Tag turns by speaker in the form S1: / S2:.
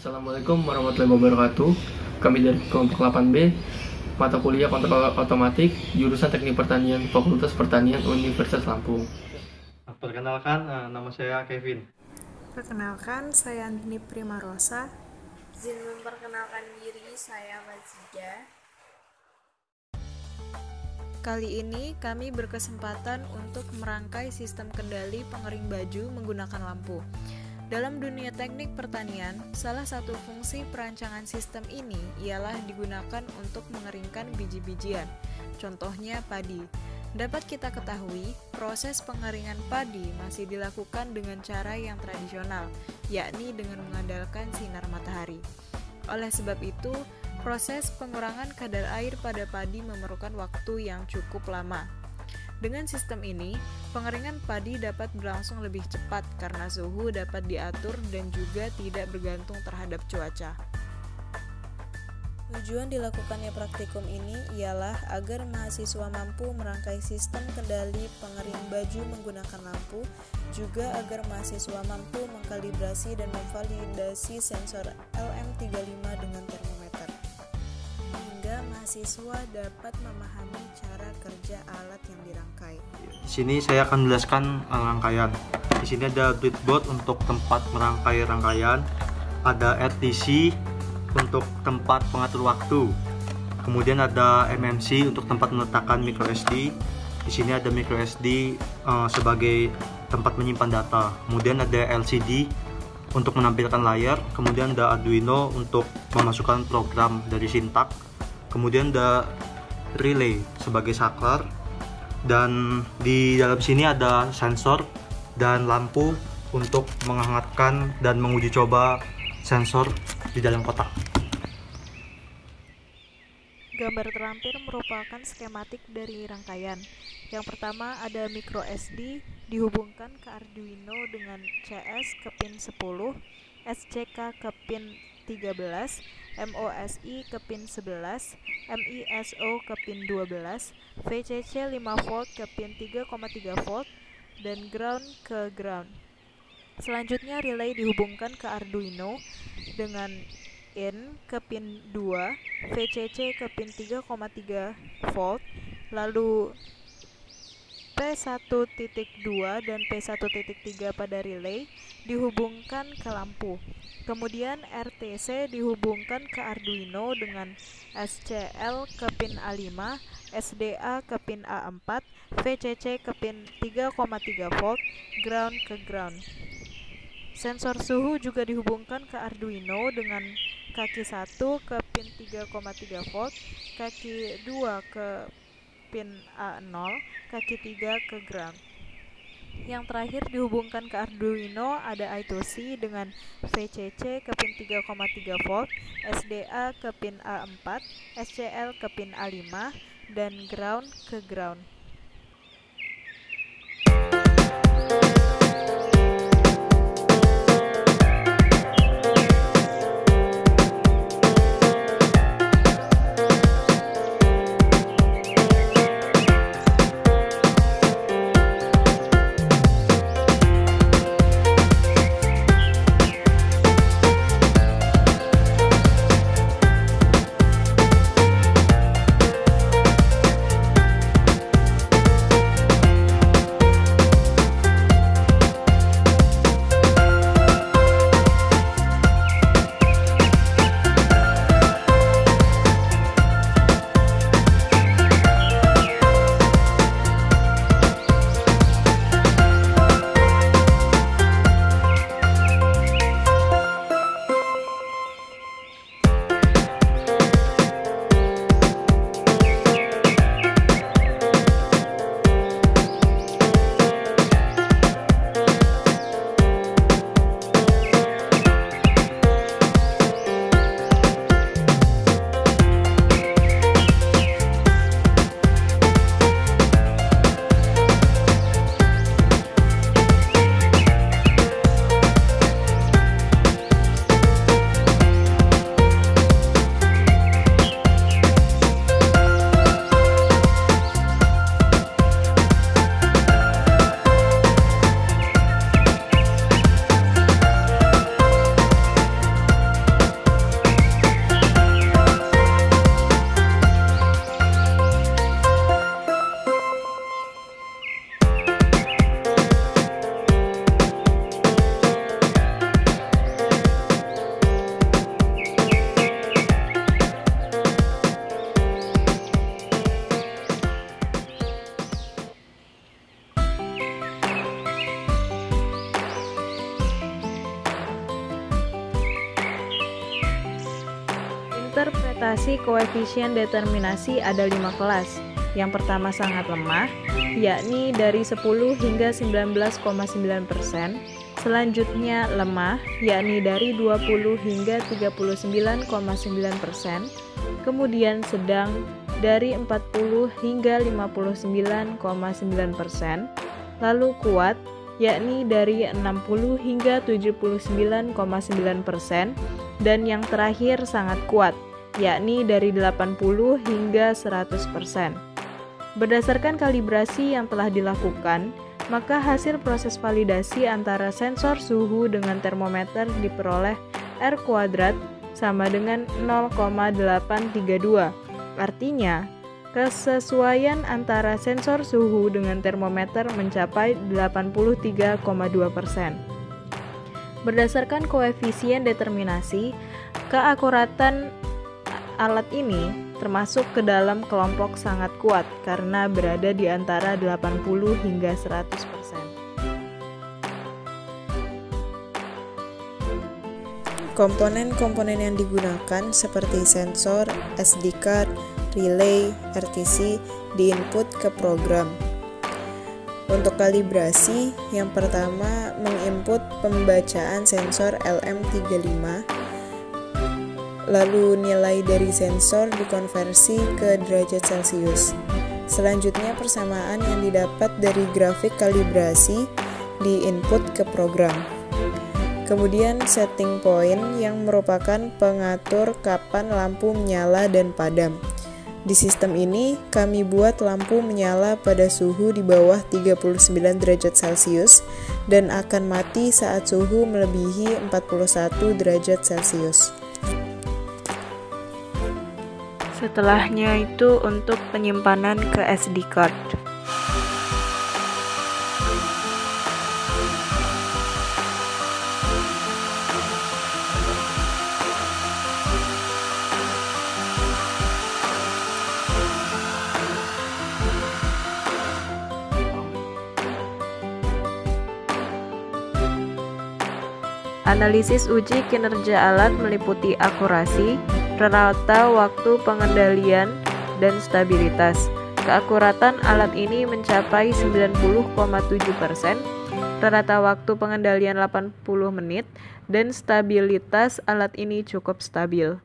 S1: Assalamualaikum warahmatullahi wabarakatuh. Kami dari kelompok 8B, mata kuliah kontrol otomatik, jurusan Teknik Pertanian, Fakultas Pertanian, Universitas Lampung.
S2: Perkenalkan, nama saya Kevin.
S3: Perkenalkan, saya Andini Primarosa.
S4: Izin memperkenalkan diri, saya Mazida.
S3: Kali ini kami berkesempatan untuk merangkai sistem kendali pengering baju menggunakan lampu. Dalam dunia teknik pertanian, salah satu fungsi perancangan sistem ini ialah digunakan untuk mengeringkan biji-bijian, contohnya padi. Dapat kita ketahui, proses pengeringan padi masih dilakukan dengan cara yang tradisional, yakni dengan mengandalkan sinar matahari. Oleh sebab itu, proses pengurangan kadar air pada padi memerlukan waktu yang cukup lama. Dengan sistem ini, pengeringan padi dapat berlangsung lebih cepat karena suhu dapat diatur dan juga tidak bergantung terhadap cuaca. Tujuan dilakukannya praktikum ini ialah agar mahasiswa mampu merangkai sistem kendali pengering baju menggunakan lampu, juga agar mahasiswa mampu mengkalibrasi dan memvalidasi sensor LM35 dengan termometer, hingga mahasiswa dapat memahami cara kerja alat yang dirangkai.
S2: Di sini saya akan menjelaskan rangkaian. Di sini ada breadboard untuk tempat merangkai rangkaian, ada RTC untuk tempat pengatur waktu, kemudian ada MMC untuk tempat meletakkan micro SD. Di sini ada micro SD sebagai tempat menyimpan data, kemudian ada LCD untuk menampilkan layar, kemudian ada Arduino untuk memasukkan program dari Syntax, kemudian ada relay sebagai saklar, dan di dalam sini ada sensor dan lampu untuk menghangatkan dan menguji coba sensor di dalam kotak.
S3: Gambar terlampir merupakan skematik dari rangkaian. Yang pertama ada micro SD dihubungkan ke Arduino dengan CS ke pin 10, SCK ke pin 13, MOSI ke pin 11, MISO ke pin 12, VCC 5V ke pin 3,3V, dan ground ke ground. Selanjutnya relay dihubungkan ke Arduino dengan in ke pin 2, VCC ke pin 3,3V, lalu P1.2 dan P1.3 pada relay dihubungkan ke lampu. Kemudian RTC dihubungkan ke Arduino dengan SCL ke pin A5, SDA ke pin A4, VCC ke pin 3,3V, ground ke ground. Sensor suhu juga dihubungkan ke Arduino dengan kaki 1 ke pin 3,3V, kaki 2 ke pin A0, kaki 3 ke ground. Yang terakhir dihubungkan ke Arduino ada I2C dengan VCC ke pin 3,3V, SDA ke pin A4, SCL ke pin A5, dan ground ke ground. Ekspektasi koefisien determinasi ada 5 kelas. Yang pertama sangat lemah, yakni dari 10 hingga 19,9%. Selanjutnya lemah, yakni dari 20 hingga 39,9%. Kemudian sedang dari 40 hingga 59,9%. Lalu kuat, yakni dari 60 hingga 79,9%. Dan yang terakhir sangat kuat, yakni dari 80 hingga 100%. Berdasarkan kalibrasi yang telah dilakukan, maka hasil proses validasi antara sensor suhu dengan termometer diperoleh R² sama dengan 0,832. Artinya, kesesuaian antara sensor suhu dengan termometer mencapai 83,2%. Berdasarkan koefisien determinasi, keakuratan alat ini termasuk ke dalam kelompok sangat kuat karena berada di antara 80 hingga 100%.
S5: Komponen-komponen yang digunakan seperti sensor, SD card, relay, RTC diinput ke program. Untuk kalibrasi, yang pertama menginput pembacaan sensor LM35, lalu nilai dari sensor dikonversi ke derajat Celcius. Selanjutnya persamaan yang didapat dari grafik kalibrasi diinput ke program. Kemudian setting point yang merupakan pengatur kapan lampu menyala dan padam. Di sistem ini, kami buat lampu menyala pada suhu di bawah 39 derajat Celcius dan akan mati saat suhu melebihi 41 derajat Celcius.
S3: Setelahnya itu untuk penyimpanan ke SD card. Analisis uji kinerja alat meliputi akurasi, rata waktu pengendalian, dan stabilitas. Keakuratan alat ini mencapai 90,7%, rata waktu pengendalian 80 menit, dan stabilitas alat ini cukup stabil.